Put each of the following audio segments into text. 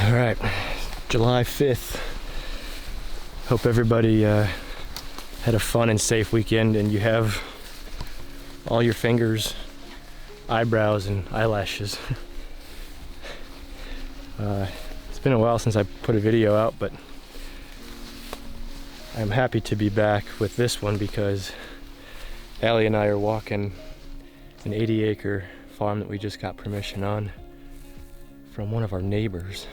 All right, July 5th. Hope everybody had a fun and safe weekend and you have all your fingers, eyebrows, and eyelashes. It's been a while since I put a video out, but I'm happy to be back with this one because Allie and I are walking an 80-acre farm that we just got permission on from one of our neighbors.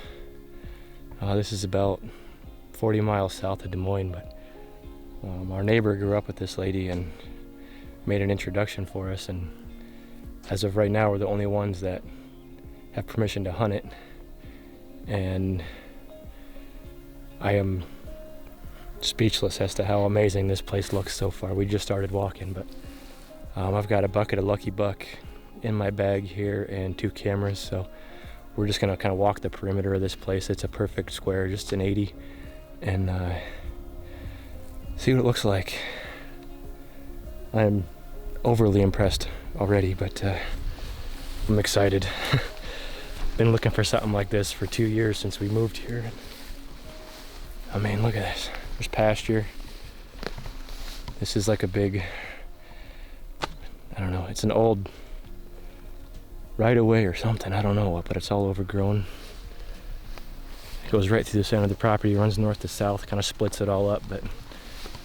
This is about 40 miles south of Des Moines, but our neighbor grew up with this lady and made an introduction for us, and as of right now we're the only ones that have permission to hunt it, and I am speechless as to how amazing this place looks so far. We just started walking, but I've got a bucket of Lucky Buck in my bag here and 2 cameras, so we're just gonna kind of walk the perimeter of this place. It's a perfect square, just an 80, and see what it looks like. I'm overly impressed already, but I'm excited. Been looking for something like this for 2 years since we moved here. I mean, look at this. There's pasture. This is like a big, I don't know, it's an old right away or something, I don't know what, but it's all overgrown. It goes right through the center of the property, runs north to south, kind of splits it all up, but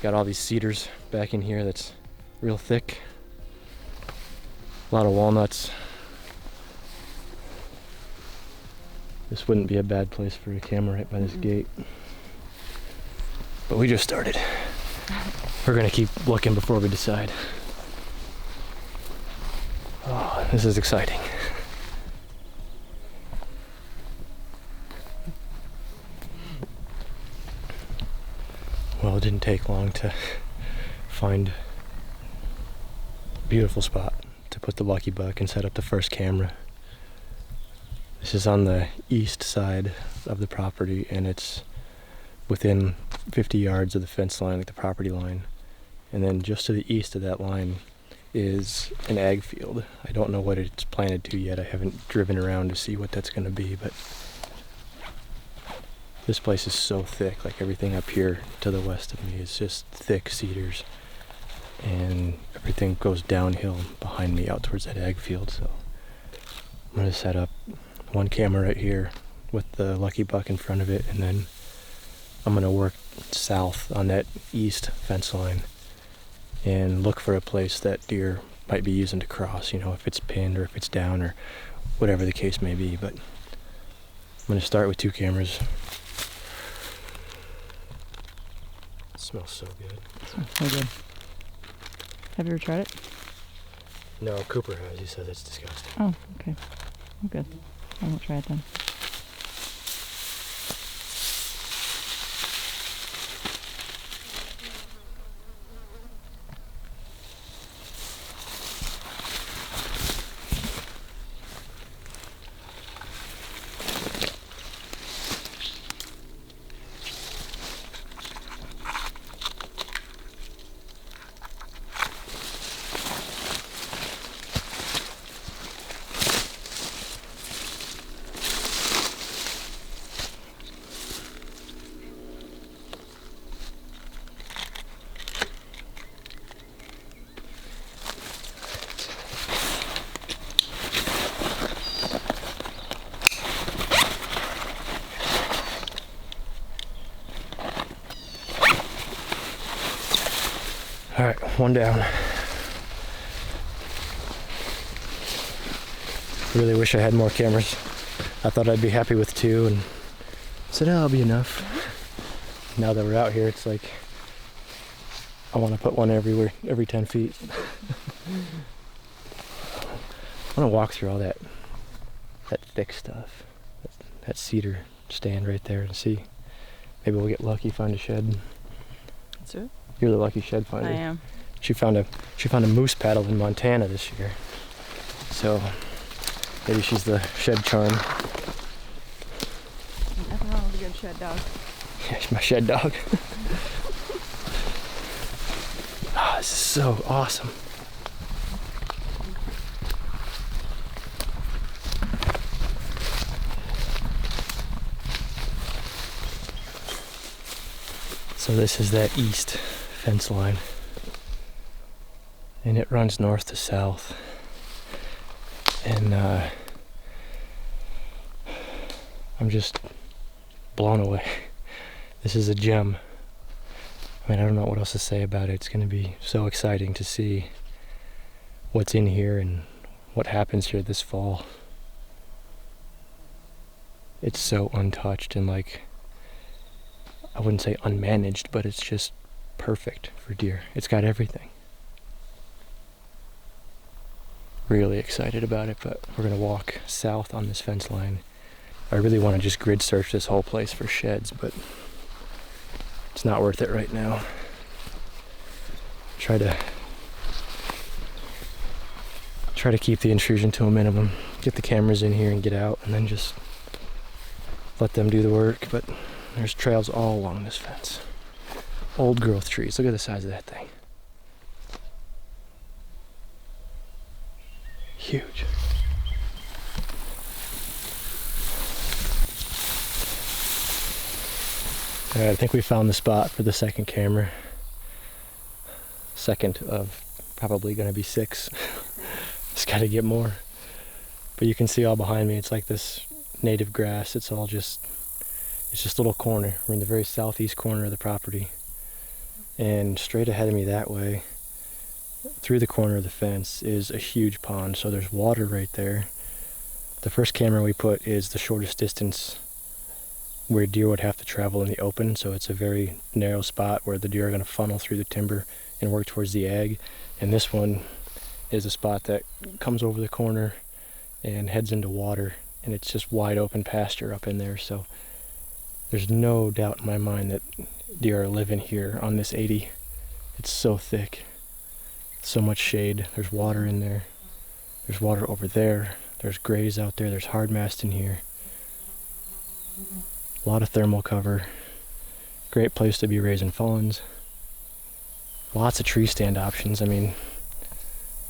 got all these cedars back in here that's real thick. A lot of walnuts. This wouldn't be a bad place for a camera right by this gate. But we just started. We're gonna keep looking before we decide. Oh, this is exciting. Well, it didn't take long to find a beautiful spot to put the Lucky Buck and set up the first camera. This is on the east side of the property, and it's within 50 yards of the fence line, like the property line. And then just to the east of that line is an ag field. I don't know what it's planted to yet. I haven't driven around to see what that's going to be, but this place is so thick. Like everything up here to the west of me is just thick cedars, and everything goes downhill behind me out towards that ag field. So I'm going to set up 1 camera right here with the Lucky Buck in front of it, and then I'm going to work south on that east fence line and look for a place that deer might be using to cross, you know, if it's pinned or if it's down or whatever the case may be. But I'm going to start with 2 cameras. It smells so good. Oh, so good. Have you ever tried it? No, Cooper has. He says it's disgusting. Oh, okay. I'm good. I won't try it then. All right, 1 down. Really wish I had more cameras. I thought I'd be happy with 2, and said, oh, that'll be enough. Now that we're out here, it's like I want to put one everywhere, every 10 feet. I want to walk through all that thick stuff, that cedar stand right there, and see. Maybe we'll get lucky, find a shed. That's it? You're the lucky shed finder. I am. She found a moose paddle in Montana this year, so maybe she's the shed charm. Nothing wrong with a good shed dog. Yeah, she's my shed dog. Oh, this is so awesome. So this is that east fence line, and it runs north to south. And I'm just blown away. This is a gem. I mean, I don't know what else to say about it. It's going to be so exciting to see what's in here and what happens here this fall. It's so untouched and, like, I wouldn't say unmanaged, but it's just perfect for deer. It's got everything. Really excited about it, but we're gonna walk south on this fence line. I really want to just grid search this whole place for sheds, but it's not worth it right now. Try to keep the intrusion to a minimum, get the cameras in here and get out, and then just let them do the work. But there's trails all along this fence. Old growth trees. Look at the size of that thing. Huge. All right, I think we found the spot for the second camera. Second of probably gonna be 6. Just gotta get more. But you can see all behind me, it's like this native grass. It's just a little corner. We're in the very southeast corner of the property. And straight ahead of me that way, through the corner of the fence, is a huge pond. So there's water right there. The first camera we put is the shortest distance where deer would have to travel in the open. So it's a very narrow spot where the deer are going to funnel through the timber and work towards the ag. And this one is a spot that comes over the corner and heads into water. And it's just wide open pasture up in there. So there's no doubt in my mind that deer are living here on this 80. It's so thick. So much shade. There's water in there. There's water over there. There's grays out there. There's hard mast in here. A lot of thermal cover. Great place to be raising fawns. Lots of tree stand options. I mean,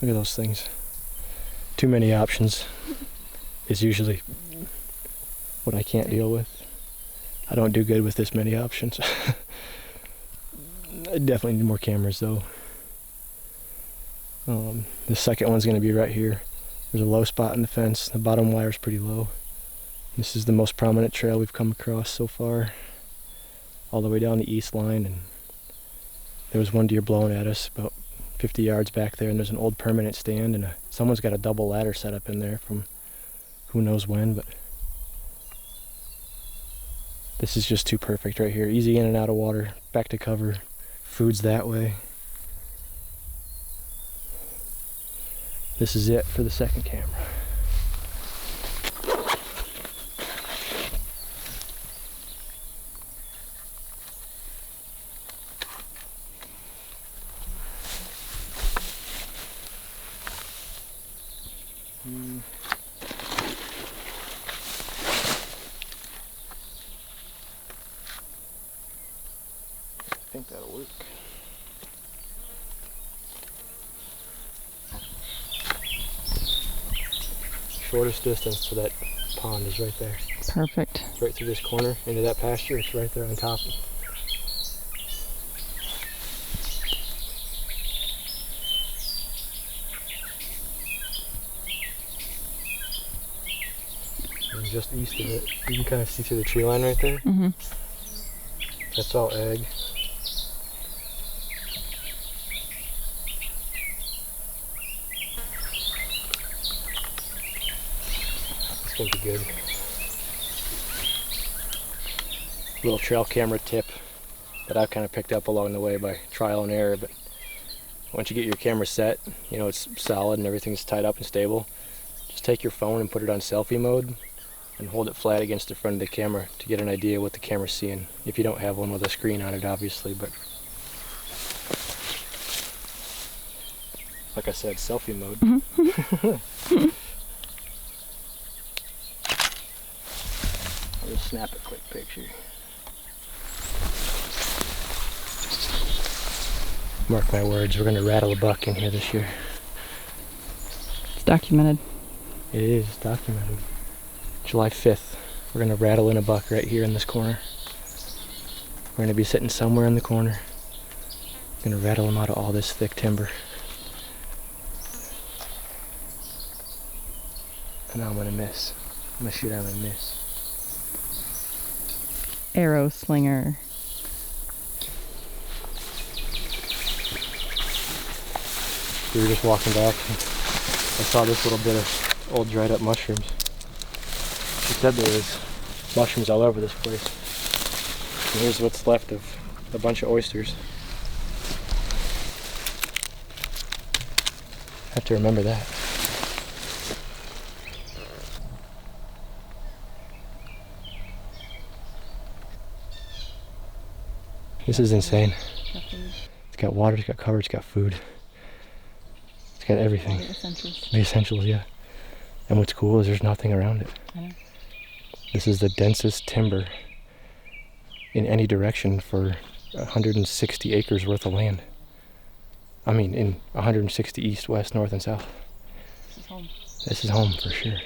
look at those things. Too many options is usually what I can't deal with. I don't do good with this many options. I definitely need more cameras though. The second one's going to be right here. There's a low spot in the fence. The bottom wire is pretty low. This is the most prominent trail we've come across so far, all the way down the east line. And there was one deer blowing at us about 50 yards back there, and there's an old permanent stand, and someone's got a double ladder set up in there from who knows when, but this is just too perfect right here. Easy in and out of water, back to cover, food's that way. This is it for the second camera. I think that'll work. Shortest distance to that pond is right there. Perfect. It's right through this corner into that pasture. It's right there on top. And just east of it, you can kind of see through the tree line right there. Mm-hmm. That's all ag. It's gonna be good. Little trail camera tip that I've kind of picked up along the way by trial and error, but once you get your camera set, you know it's solid and everything's tied up and stable, just take your phone and put it on selfie mode and hold it flat against the front of the camera to get an idea what the camera's seeing. If you don't have one with a screen on it, obviously, but like I said, selfie mode. Mm-hmm. I'll just snap a quick picture. Mark my words, we're gonna rattle a buck in here this year. It's documented. It is documented. July 5th, we're gonna rattle in a buck right here in this corner. We're gonna be sitting somewhere in the corner. Gonna rattle them out of all this thick timber. And I'm gonna miss. I'm gonna shoot out and miss. Arrow slinger. We were just walking back and I saw this little bit of old dried up mushrooms. She said there was mushrooms all over this place. And here's what's left of a bunch of oysters. Have to remember that. This is insane. It's got water, it's got cover, it's got food. It's got everything. The essentials. The essentials, yeah. And what's cool is there's nothing around it. I know. This is the densest timber in any direction for 160 acres worth of land. I mean, in 160 east, west, north, and south. This is home. This is home for sure.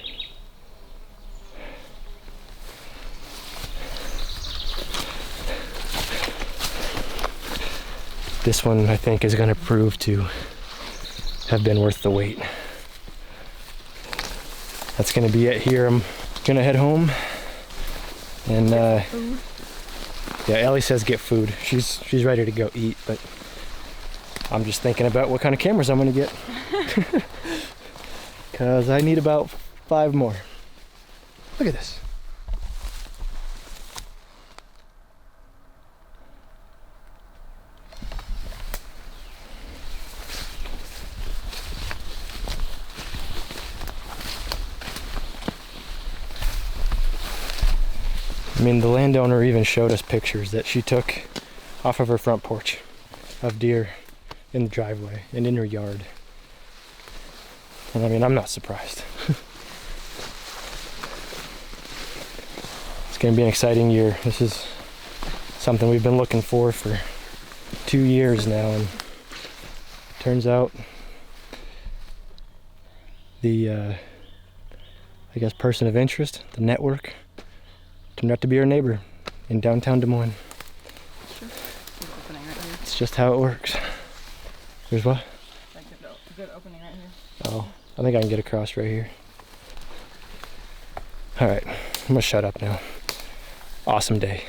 This one, I think, is going to prove to have been worth the wait. That's going to be it here. I'm going to head home. And, yeah, Ellie says get food. She's ready to go eat, but I'm just thinking about what kind of cameras I'm going to get. Because I need about 5 more. Look at this. I mean, the landowner even showed us pictures that she took off of her front porch of deer in the driveway and in her yard. And I mean, I'm not surprised. It's going to be an exciting year. This is something we've been looking for 2 years now, and turns out the, I guess, person of interest, the network, turned out to be our neighbor in downtown Des Moines. Sure. Good opening right here. It's just how it works. There's what? Like a good opening right here. Oh, I think I can get across right here. All right, I'm gonna shut up now. Awesome day.